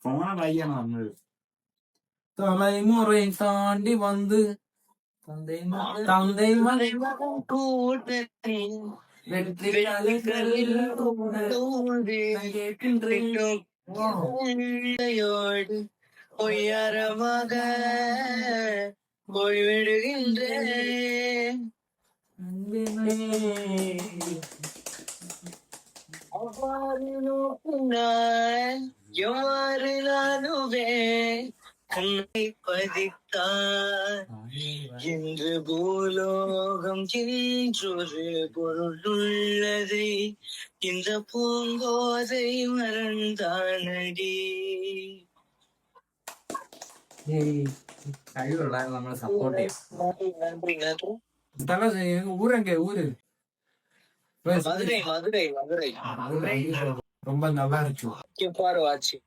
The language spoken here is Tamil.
போன பையன் வந்து தலைமுறை தாண்டி வந்து தந்தை தந்தை மலை கூட்டத்தில் வெற்றி கலைகளில் கேட்கின்றோடு பொய்யரமாக போய்விடுகின்றேன். அவ்வாறு நோக்கினாய் எவ்வாறு நானுவே கண்ணை பதித்தார் இன்று பூலோகம் என்றொரு பொருள் உள்ளதை இந்த பூங்கோதை மறந்தானடி. നമ്മളെ സപ്പോർട്ട് ചെയ്യും. ஊரங்க ஊரு மதுரை மதுரை மதுரை ரொம்ப நல்லா இருக்கு. வாட்சிங்